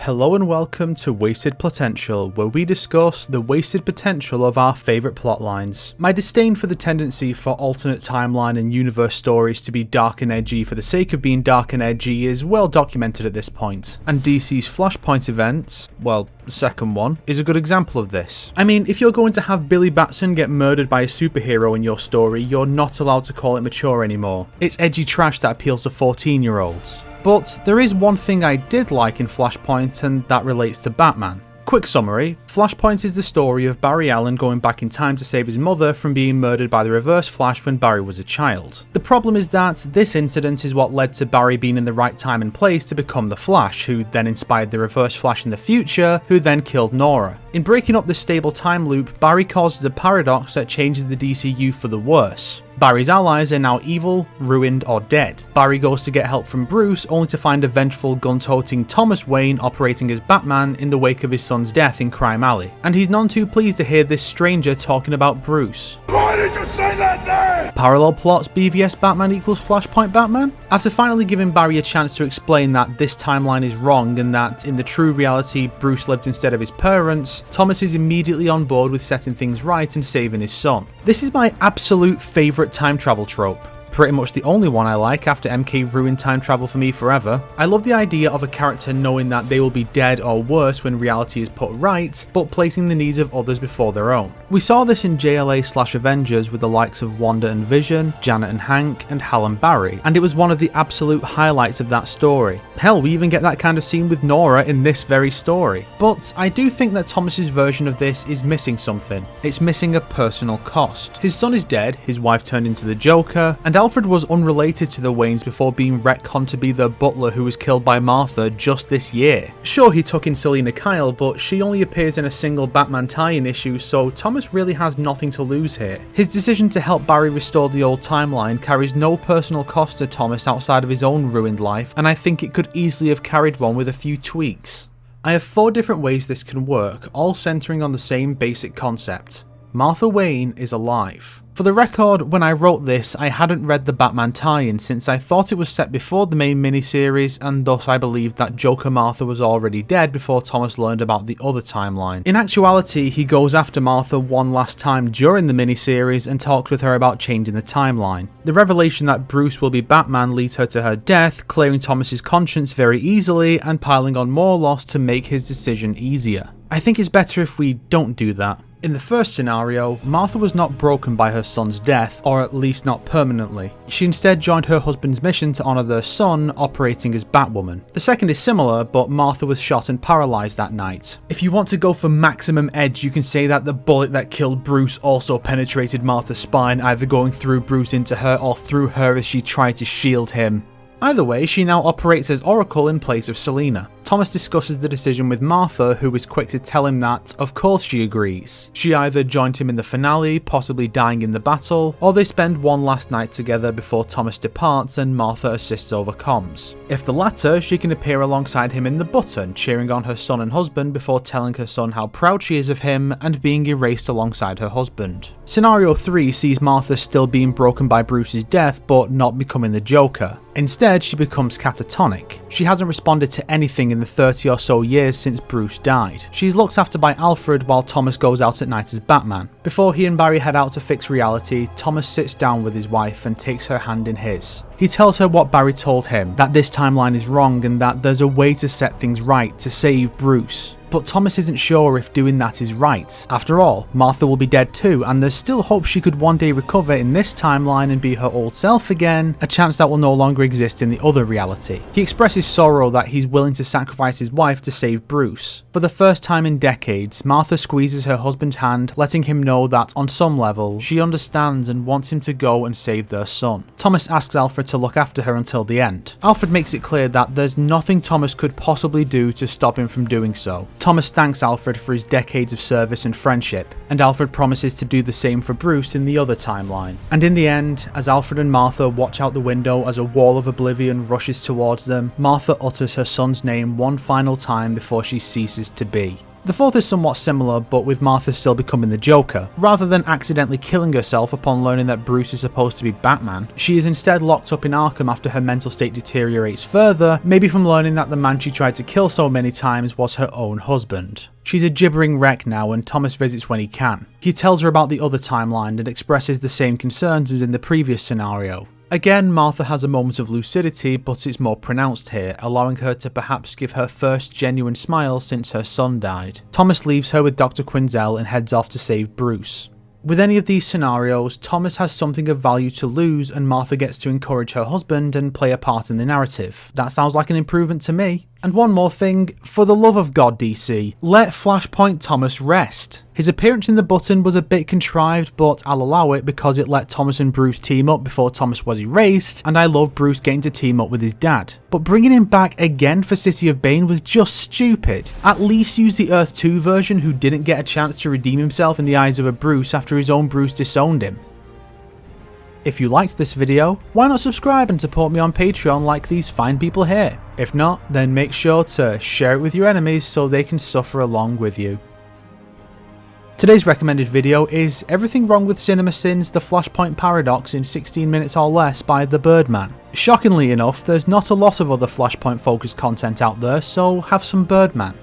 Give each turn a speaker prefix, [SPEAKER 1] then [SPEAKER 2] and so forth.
[SPEAKER 1] Hello and welcome to Wasted Plotential, where we discuss the wasted potential of our favourite plotlines. My disdain for the tendency for alternate timeline and universe stories to be dark and edgy for the sake of being dark and edgy is well documented at this point, and DC's Flashpoint event, well, the second one, is a good example of this. I mean, if you're going to have Billy Batson get murdered by a superhero in your story, you're not allowed to call it mature anymore. It's edgy trash that appeals to 14-year-olds. But there is one thing I did like in Flashpoint, and that relates to Batman. Quick summary, Flashpoint is the story of Barry Allen going back in time to save his mother from being murdered by the Reverse Flash when Barry was a child. The problem is that this incident is what led to Barry being in the right time and place to become the Flash, who then inspired the Reverse Flash in the future, who then killed Nora. In breaking up this stable time loop, Barry causes a paradox that changes the DCU for the worse. Barry's allies are now evil, ruined, or dead. Barry goes to get help from Bruce, only to find a vengeful, gun-toting Thomas Wayne operating as Batman in the wake of his son's death in Crime Alley. And he's none too pleased to hear this stranger talking about Bruce.
[SPEAKER 2] Why did you say that name?
[SPEAKER 1] Parallel plots BVS Batman equals Flashpoint Batman? After finally giving Barry a chance to explain that this timeline is wrong and that in the true reality Bruce lived instead of his parents, Thomas is immediately on board with setting things right and saving his son. This is my absolute favourite time travel trope. Pretty much the only one I like after MK ruined time travel for me forever. I love the idea of a character knowing that they will be dead or worse when reality is put right, but placing the needs of others before their own. We saw this in JLA/Avengers with the likes of Wanda and Vision, Janet and Hank, and Hal and Barry, and it was one of the absolute highlights of that story. Hell, we even get that kind of scene with Nora in this very story. But I do think that Thomas's version of this is missing something. It's missing a personal cost. His son is dead, his wife turned into the Joker, and Alfred was unrelated to the Waynes before being retconned to be the butler who was killed by Martha just this year. Sure, he took in Selina Kyle, but she only appears in a single Batman tie-in issue, so Thomas really has nothing to lose here. His decision to help Barry restore the old timeline carries no personal cost to Thomas outside of his own ruined life, and I think it could easily have carried one with a few tweaks. I have 4 different ways this can work, all centering on the same basic concept. Martha Wayne is alive. For the record, when I wrote this, I hadn't read the Batman tie-in since I thought it was set before the main miniseries, and thus I believed that Joker Martha was already dead before Thomas learned about the other timeline. In actuality, he goes after Martha one last time during the miniseries and talks with her about changing the timeline. The revelation that Bruce will be Batman leads her to her death, clearing Thomas's conscience very easily and piling on more loss to make his decision easier. I think it's better if we don't do that. In the first scenario, Martha was not broken by her son's death, or at least not permanently. She instead joined her husband's mission to honour their son, operating as Batwoman. The second is similar, but Martha was shot and paralysed that night. If you want to go for maximum edge, you can say that the bullet that killed Bruce also penetrated Martha's spine, either going through Bruce into her or through her as she tried to shield him. Either way, she now operates as Oracle in place of Selina. Thomas discusses the decision with Martha, who is quick to tell him that, of course she agrees. She either joined him in the finale, possibly dying in the battle, or they spend one last night together before Thomas departs and Martha assists over comms. If the latter, she can appear alongside him in the button, cheering on her son and husband before telling her son how proud she is of him and being erased alongside her husband. Scenario 3 sees Martha still being broken by Bruce's death, but not becoming the Joker. Instead, she becomes catatonic. She hasn't responded to anything in the 30 or so years since Bruce died. She's looked after by Alfred while Thomas goes out at night as Batman. Before he and Barry head out to fix reality, Thomas sits down with his wife and takes her hand in his. He tells her what Barry told him, that this timeline is wrong and that there's a way to set things right to save Bruce. But Thomas isn't sure if doing that is right. After all, Martha will be dead too, and there's still hope she could one day recover in this timeline and be her old self again, a chance that will no longer exist in the other reality. He expresses sorrow that he's willing to sacrifice his wife to save Bruce. For the first time in decades, Martha squeezes her husband's hand, letting him know that, on some level, she understands and wants him to go and save their son. Thomas asks Alfred to look after her until the end. Alfred makes it clear that there's nothing Thomas could possibly do to stop him from doing so. Thomas thanks Alfred for his decades of service and friendship, and Alfred promises to do the same for Bruce in the other timeline. And in the end, as Alfred and Martha watch out the window as a wall of oblivion rushes towards them, Martha utters her son's name one final time before she ceases to be. The fourth is somewhat similar, but with Martha still becoming the Joker. Rather than accidentally killing herself upon learning that Bruce is supposed to be Batman, she is instead locked up in Arkham after her mental state deteriorates further, maybe from learning that the man she tried to kill so many times was her own husband. She's a gibbering wreck now, and Thomas visits when he can. He tells her about the other timeline and expresses the same concerns as in the previous scenario. Again, Martha has a moment of lucidity, but it's more pronounced here, allowing her to perhaps give her first genuine smile since her son died. Thomas leaves her with Dr. Quinzel and heads off to save Bruce. With any of these scenarios, Thomas has something of value to lose and Martha gets to encourage her husband and play a part in the narrative. That sounds like an improvement to me. And one more thing, for the love of God DC, let Flashpoint Thomas rest. His appearance in the button was a bit contrived, but I'll allow it because it let Thomas and Bruce team up before Thomas was erased, and I love Bruce getting to team up with his dad. But bringing him back again for City of Bane was just stupid. At least use the Earth 2 version who didn't get a chance to redeem himself in the eyes of a Bruce after his own Bruce disowned him. If you liked this video, why not subscribe and support me on Patreon like these fine people here? If not, then make sure to share it with your enemies so they can suffer along with you. Today's recommended video is Everything Wrong with CinemaSins: The Flashpoint Paradox in 16 minutes or less by The Birdman. Shockingly enough, there's not a lot of other Flashpoint focused content out there, so have some Birdman.